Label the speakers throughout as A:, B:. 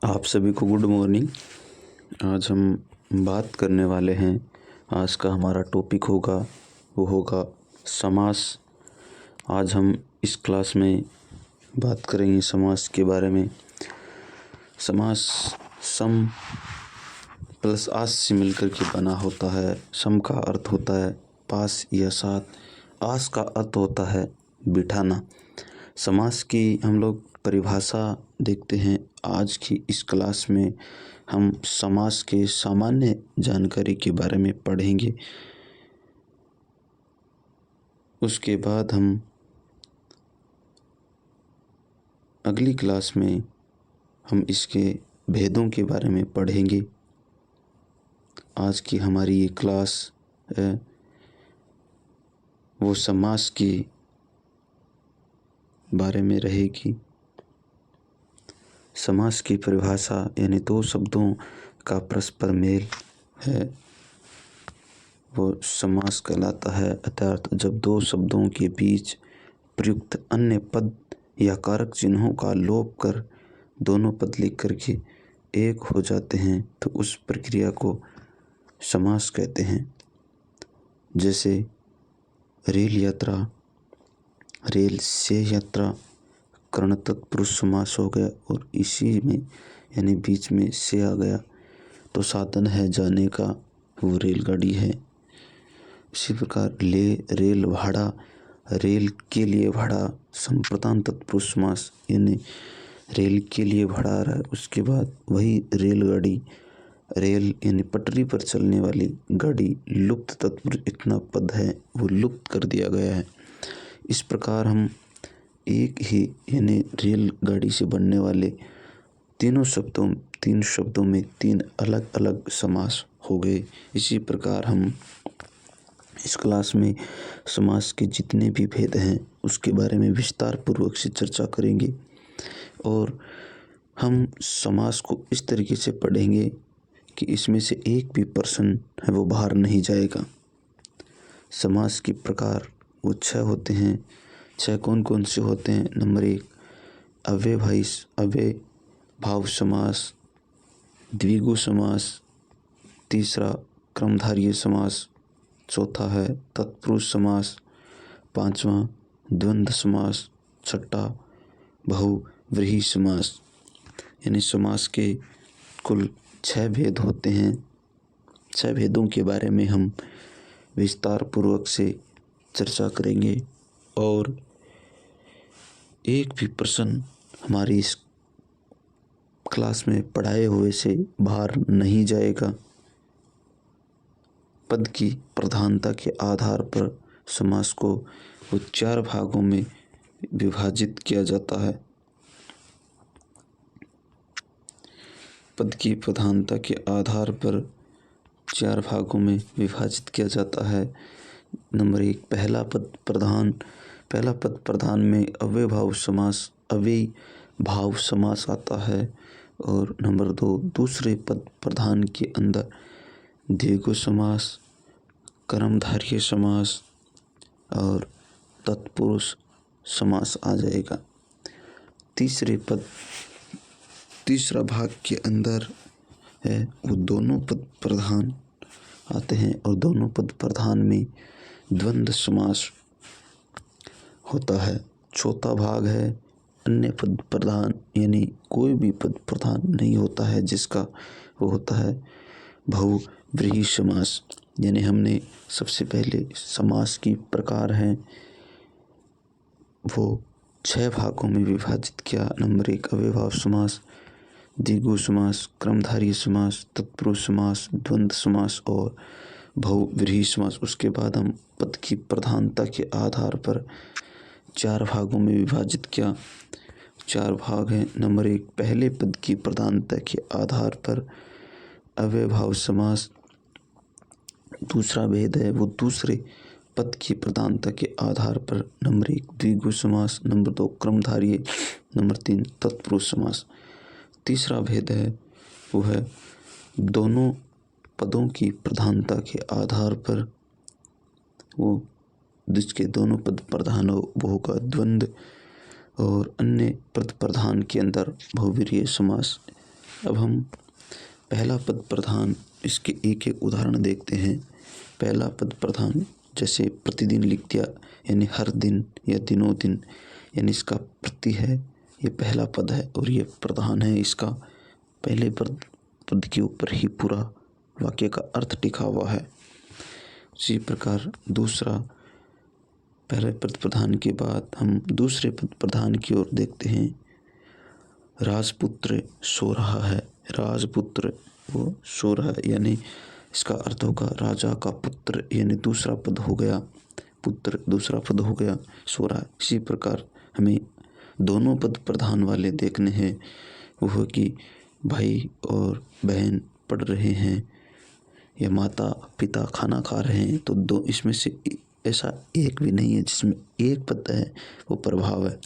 A: आप सभी को गुड मॉर्निंग। आज हम बात करने वाले हैं। आज का हमारा टॉपिक होगा समास। आज हम इस क्लास में बात करेंगे समास के बारे में। समास सम प्लस आस से मिलकर के बना होता है। सम का अर्थ होता है पास या साथ। आस का अर्थ होता है बिठाना। समास की हम लोग परिभाषा देखते हैं। आज की इस क्लास में हम समास के सामान्य जानकारी के बारे में पढ़ेंगे। उसके बाद हम अगली क्लास में हम इसके भेदों के बारे में पढ़ेंगे। आज की हमारी ये क्लास है वो समास के बारे में रहेगी। समास की परिभाषा यानी दो शब्दों का परस्पर मेल है वो समास कहलाता है। अर्थात जब दो शब्दों के बीच प्रयुक्त अन्य पद या कारक चिन्हों का लोप कर दोनों पद लिख करके एक हो जाते हैं तो उस प्रक्रिया को समास कहते हैं। जैसे रेल यात्रा, रेल से यात्रा, कर्ण तत्पुरुष समास हो गया और इसी में यानी बीच में से आ गया तो साधन है जाने का, वो रेलगाड़ी है। इसी प्रकार रेल भाड़ा, रेल के लिए भाड़ा, संप्रदान तत्पुरुष समास यानी रेल के लिए भाड़ा आ रहा है, उसके बाद वही रेलगाड़ी, रेल यानी पटरी पर चलने वाली गाड़ी, लुप्त तत्पुरुष इतना पद है वो लुप्त कर दिया गया है। इस प्रकार हम एक ही यानी रेलगाड़ी से बनने वाले तीन शब्दों में तीन अलग अलग समास हो गए। इसी प्रकार हम इस क्लास में समास के जितने भी भेद हैं उसके बारे में विस्तार पूर्वक से चर्चा करेंगे और हम समास को इस तरीके से पढ़ेंगे कि इसमें से एक भी पर्सन है वो बाहर नहीं जाएगा। समास के प्रकार वो 6 होते हैं। 6 कौन कौन से होते हैं? नंबर 1 अव्ययभाव समास, द्विगु समास, तीसरा क्रमधारय समास, चौथा है तत्पुरुष समास, पांचवा द्वंद्व समास, छठा बहुव्रीहि समास। यानी समास के कुल 6 भेद होते हैं। 6 भेदों के बारे में हम विस्तार पूर्वक से चर्चा करेंगे और एक भी प्रश्न हमारी इस क्लास में पढ़ाए हुए से बाहर नहीं जाएगा। पद की प्रधानता के आधार पर समास को वो 4 भागों में विभाजित किया जाता है। पद की प्रधानता के आधार पर 4 भागों में विभाजित किया जाता है। नंबर 1 पहला पद प्रधान में अव्यय भाव समास आता है और नंबर 2 दूसरे पद प्रधान के अंदर द्विगु समास, कर्मधारय समास और तत्पुरुष समास आ जाएगा। तीसरा भाग के अंदर है वो दोनों पद प्रधान आते हैं और दोनों पद प्रधान में द्वंद्व समास होता है। चौथा भाग है अन्य पद प्रधान यानी कोई भी पद प्रधान नहीं होता है जिसका वो होता है बहुव्रीहि समास। यानी हमने सबसे पहले समास की प्रकार हैं वो 6 भागों में विभाजित किया। नंबर 1 अव्ययभाव समास, द्विगु समास, क्रमधारय समास, तत्पुरुष समास, द्वंद्व समास और बहुव्रीहि समास। उसके बाद हम पद की प्रधानता के आधार पर 4 भागों में विभाजित किया। 4 भाग हैं। नंबर 1 पहले पद की प्रधानता के आधार पर अव्ययभाव समास। दूसरा भेद है वो दूसरे पद की प्रधानता के आधार पर नंबर 1 द्विगु समास, नंबर 2 क्रमधारय, नंबर 3 तत्पुरुष समास। तीसरा भेद है वो है दोनों पदों की प्रधानता के आधार पर वो जिसके दोनों पद प्रधान हो वो होगा द्वंद्व और अन्य पद प्रधान के अंदर बहुव्रीहि समास अब हम पहला पद प्रधान इसके एक एक उदाहरण देखते हैं। पहला पद प्रधान जैसे प्रतिदिन लिख दिया, यानी हर दिन या दिनों दिन, यानी इसका प्रति है, ये पहला पद है और ये प्रधान है। इसका पहले पद के ऊपर ही पूरा वाक्य का अर्थ टिका हुआ है। उसी प्रकार दूसरा, पहले पद प्रधान के बाद हम दूसरे पद प्रधान की ओर देखते हैं। राजपुत्र सो रहा है, राजपुत्र वो सो रहा है, यानी इसका अर्थ होगा राजा का पुत्र, यानी दूसरा पद हो गया, पुत्र दूसरा पद हो गया, सो रहा है। इसी प्रकार हमें दोनों पद प्रधान वाले देखने हैं, वो है कि भाई और बहन पढ़ रहे हैं या माता पिता खाना खा रहे हैं। तो दो इसमें से ऐसा एक भी नहीं है जिसमें एक पद है वो प्रभाव है,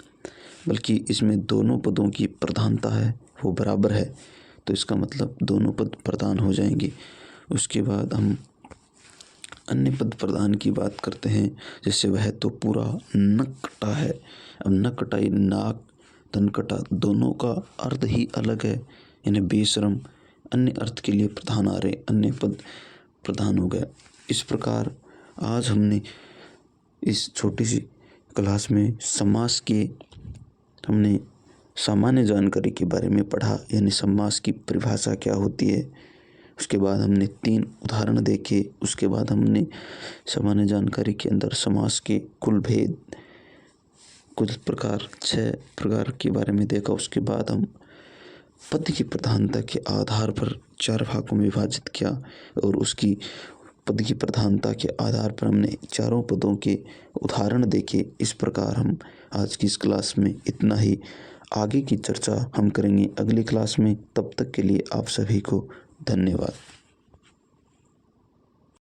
A: बल्कि इसमें दोनों पदों की प्रधानता है, वो बराबर है। तो इसका मतलब दोनों पद प्रधान हो जाएंगे। उसके बाद हम अन्य पद प्रधान की बात करते हैं। जैसे वह तो पूरा नकटा है। अब नकटाई, नाक, तनकटा दोनों का अर्थ ही अलग है, यानी बेशरम, अन्य अर्थ के लिए प्रधान आ रहे, अन्य पद प्रधान हो गया। इस प्रकार आज हमने इस छोटी सी क्लास में समास के हमने सामान्य जानकारी के बारे में पढ़ा, यानी समास की परिभाषा क्या होती है। उसके बाद हमने 3 उदाहरण देखे। उसके बाद हमने सामान्य जानकारी के अंदर समास के कुल भेद, कुल प्रकार 6 प्रकार के बारे में देखा। उसके बाद हम पद की प्रधानता के आधार पर 4 भागों में विभाजित किया और उसकी पद की प्रधानता के आधार पर हमने चारों पदों के उदाहरण देखे। इस प्रकार हम आज की इस क्लास में इतना ही। आगे की चर्चा हम करेंगे अगली क्लास में। तब तक के लिए आप सभी को धन्यवाद।